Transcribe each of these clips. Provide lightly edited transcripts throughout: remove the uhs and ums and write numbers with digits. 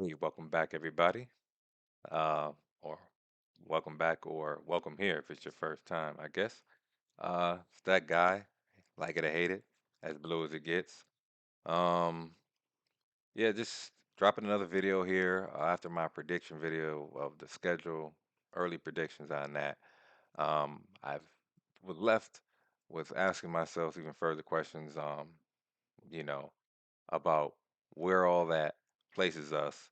Hey, welcome back, everybody. Or welcome back, or welcome here if it's your first time, I guess. It's that guy, like it or hate it, as blue as it gets. Um, yeah, just dropping another video here after my prediction video of the schedule, early predictions on that. I've was left with asking myself even further questions, you know, about where all that places us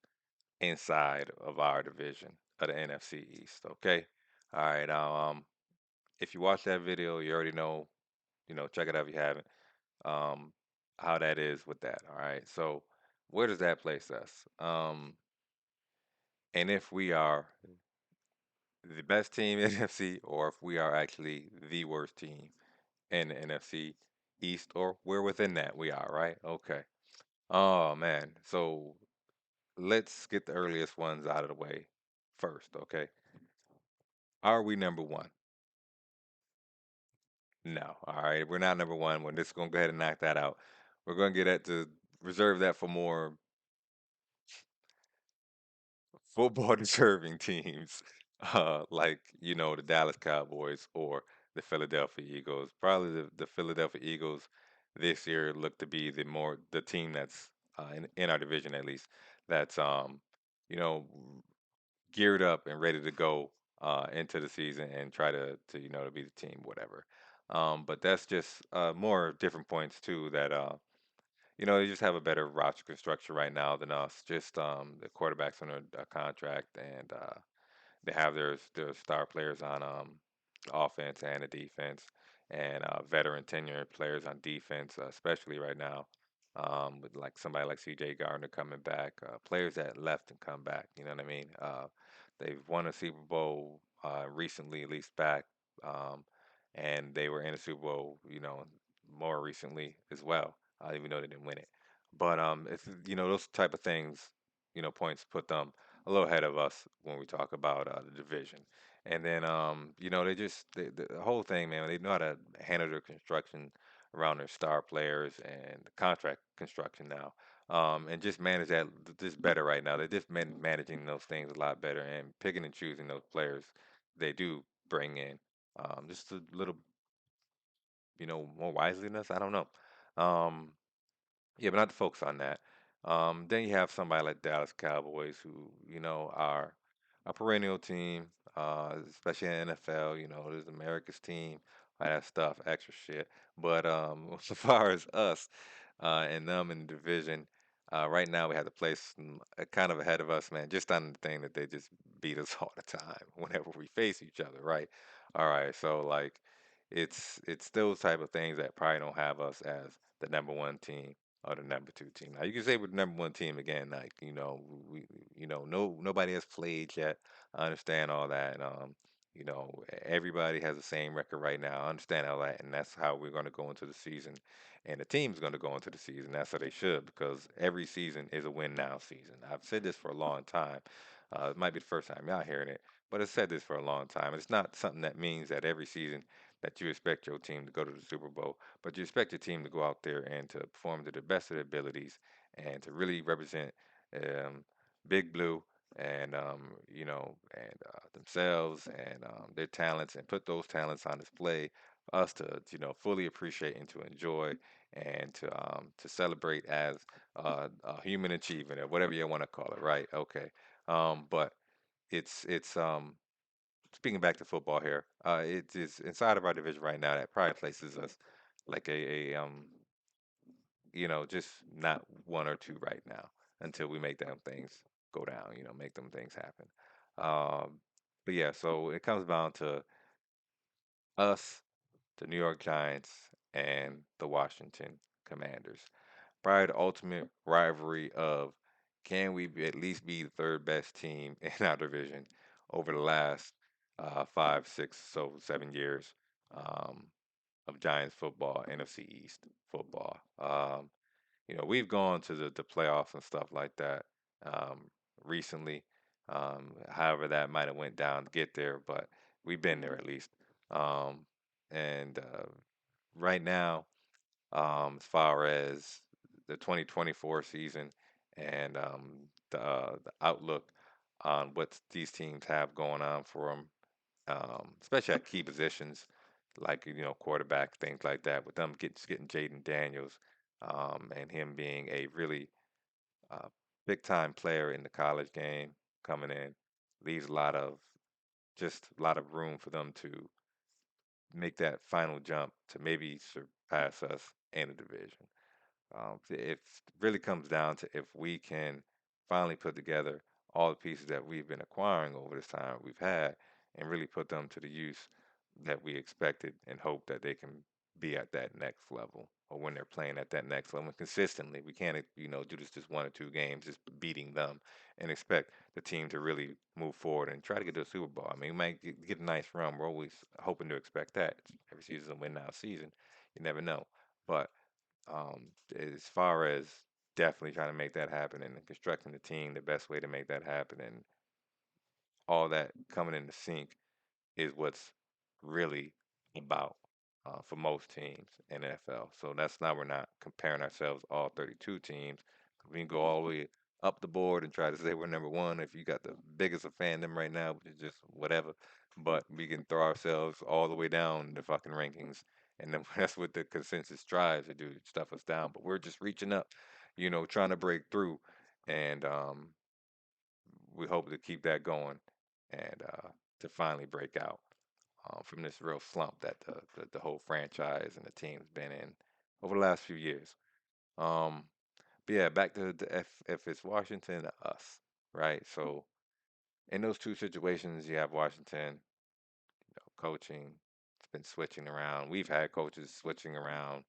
inside of our division of the NFC East. Okay. All right. Now, if you watch that video, you already know, check it out if you haven't, um, how that is with that. All right. So, where does that place us? And if we are the best team in NFC, or if we are actually the worst team in the NFC East, or we're within that, we are, right? Okay. Oh, man. So, let's get the earliest ones out of the way first. Okay. Are we number one? No. All right. We're not number one. We're just going to go ahead and knock that out. We're going to get that to reserve that for more football deserving teams, like, the Dallas Cowboys or the Philadelphia Eagles. Probably the Philadelphia Eagles this year look to be the team that's in our division at least that's you know geared up and ready to go into the season and try to be the team, whatever. But that's just more different points too that they just have a better roster construction right now than us. Just the quarterbacks under a contract, and they have their star players on offense and the defense, and veteran tenured players on defense, especially right now. With like somebody like C.J. Gardner coming back, players that left and come back. You know what I mean? They've won a Super Bowl recently, at least back, um, and they were in a Super Bowl, more recently as well, even though they didn't win it. But it's those type of things, points put them a little ahead of us when we talk about the division. And then, the whole thing, man, they know how to handle their construction around their star players and the contract construction now, and just manage that just better right now. They're just managing those things a lot better and picking and choosing those players they do bring in, just a little, more wisely than us. I don't know. Um, yeah, but not to focus on that. Then you have somebody like Dallas Cowboys, who are a perennial team, especially in the NFL. There's America's team, all that stuff, extra shit. But as far as us and them in the division, right now we have the place kind of ahead of us, man. Just on the thing that they just beat us all the time whenever we face each other, right? All right, so like it's those type of things that probably don't have us as the number one team or the number two team. Now you can say we're the number one team again, like nobody has played yet. I understand all that. Everybody has the same record right now. I understand all that, and that's how we're going to go into the season. And the team's going to go into the season. That's how they should, because every season is a win now season. I've said this for a long time. It might be the first time y'all hearing it, but I've said this for a long time. It's not something that means that every season that you expect your team to go to the Super Bowl, but you expect your team to go out there and to perform to the best of their abilities and to really represent um, Big Blue and themselves and their talents, and put those talents on display for us to fully appreciate and to enjoy and to celebrate as a human achievement or whatever you want to call it, right? Okay. But it's speaking back to football here, it is inside of our division right now that probably places us like just not one or two right now until we make them things go down, make them things happen. Um, but yeah, so it comes down to us, the New York Giants, and the Washington Commanders. Probably the ultimate rivalry of, can we at least be the third best team in our division over the last 5, 6, so 7 years um, of Giants football, NFC East football. We've gone to the playoffs and stuff like that recently. However, that might have went down to get there, but we've been there at least. Um, and right now, as far as the 2024 season. and the outlook on what these teams have going on for them, especially at key positions like quarterback, things like that. With them getting Jaden Daniels, and him being a really uh, big time player in the college game coming in, leaves a lot of room for them to make that final jump to maybe surpass us in the division. It really comes down to if we can finally put together all the pieces that we've been acquiring over this time we've had and really put them to the use that we expected and hope that they can be at that next level or when they're playing at that next level consistently. We can't, do this just 1 or 2 games, just beating them and expect the team to really move forward and try to get to the Super Bowl. I mean, we might get a nice run. We're always hoping to expect that. Every season, a win now season. You never know. But as far as definitely trying to make that happen and constructing the team, the best way to make that happen and all that coming into sync is what's really about for most teams in NFL. So that's now we're not comparing ourselves all 32 teams. We can go all the way up the board and try to say we're number one if you got the biggest of fandom right now, which is just whatever. But we can throw ourselves all the way down the fucking rankings, and then that's what the consensus tries to do, stuff us down. But we're just reaching up, trying to break through, and we hope to keep that going and to finally break out from this real slump that the whole franchise and the team's been in over the last few years. Um, but yeah, back to the if it's Washington, us, right? So in those two situations, you have Washington coaching. It's been switching around. We've had coaches switching around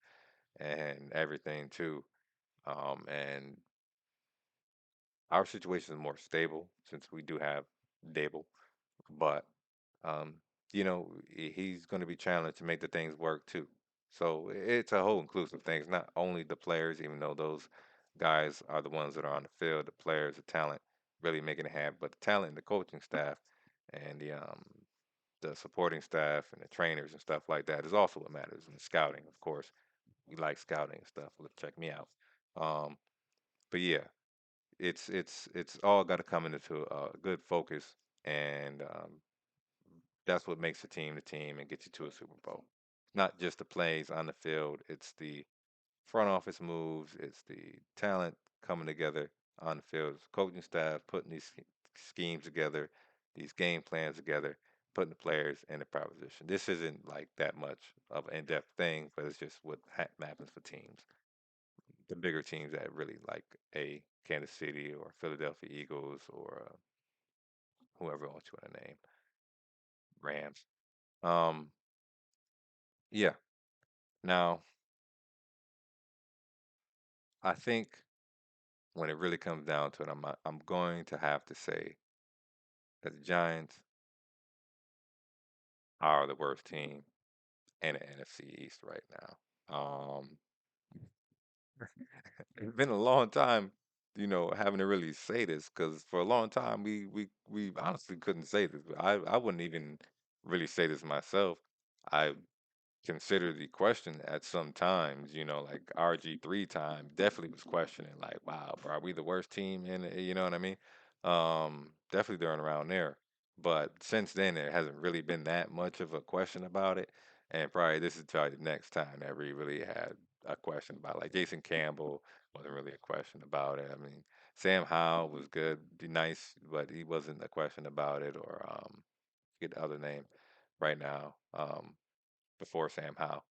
and everything too. And our situation is more stable since we do have Dable, but um, he's going to be challenged to make the things work too. So it's a whole inclusive thing. It's not only the players, even though those guys are the ones that are on the field, the players, the talent, really making it happen. But the talent, the coaching staff, and the supporting staff and the trainers and stuff like that is also what matters. And the scouting, of course, we like scouting and stuff. Check me out. Um, but yeah, it's all got to come into a good focus and that's what makes the team and gets you to a Super Bowl. Not just the plays on the field, it's the front office moves, it's the talent coming together on the field, it's the coaching staff putting these schemes together, these game plans together, putting the players in the proper position. This isn't like that much of an in-depth thing, but it's just what happens for teams. The bigger teams that really like a Kansas City or Philadelphia Eagles or whoever else you want to name, Rams. Um, yeah. Now, I think when it really comes down to it, I'm going to have to say that the Giants are the worst team in the NFC East right now. It's been a long time, having to really say this because for a long time we honestly couldn't say this. I wouldn't even really say this myself. I consider the question at some times, like RG3 time definitely was questioning, like, wow, bro, are we the worst team in it? You know what I mean? Definitely during around there. But since then, there hasn't really been that much of a question about it. And probably this is probably the next time that we really had a question about it. Like Jason Campbell wasn't really a question about it. I mean, Sam Howell was good, be nice, but he wasn't a question about it. Or get the other name right now. Before Sam Howell.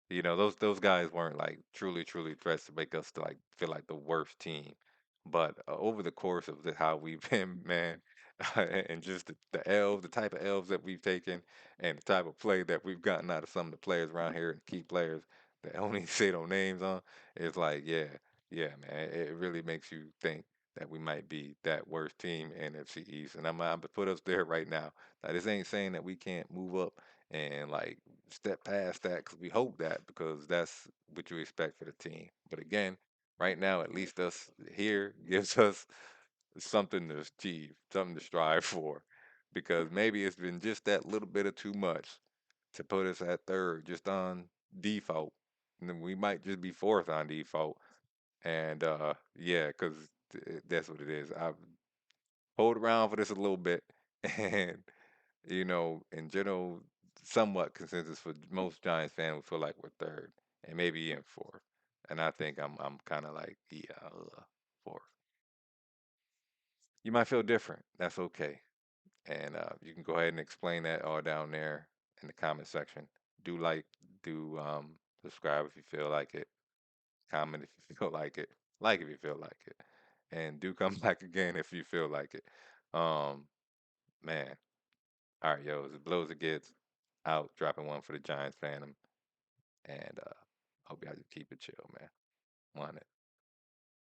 Those guys weren't like truly threats to make us to like feel like the worst team. But over the course of how we've been, man, and just the type of elves that we've taken, and the type of play that we've gotten out of some of the players around here, and key players that only say no names on, it's like, yeah, yeah, man, it really makes you think that we might be that worst team in NFC East, and I'm to put us there right now. Now, this ain't saying that we can't move up and like step past that because we hope that because that's what you expect for the team. But again, right now, at least us here gives us something to achieve, something to strive for, because maybe it's been just that little bit of too much to put us at third just on default. And then we might just be fourth on default. And yeah, because That's what it is. I've hold around for this a little bit, and in general, somewhat consensus for most Giants fans, we feel like we're third and maybe even fourth. And I think I'm kind of like, yeah, fourth. You might feel different. That's okay. And you can go ahead and explain that all down there in the comment section. Do do subscribe if you feel like it. Comment if you feel like it. Like if you feel like it. And do come back again if you feel like it. Um, man. All right, yo, as blows it gets out, dropping one for the Giants Phantom. And hope y'all just keep it chill, man. Want it.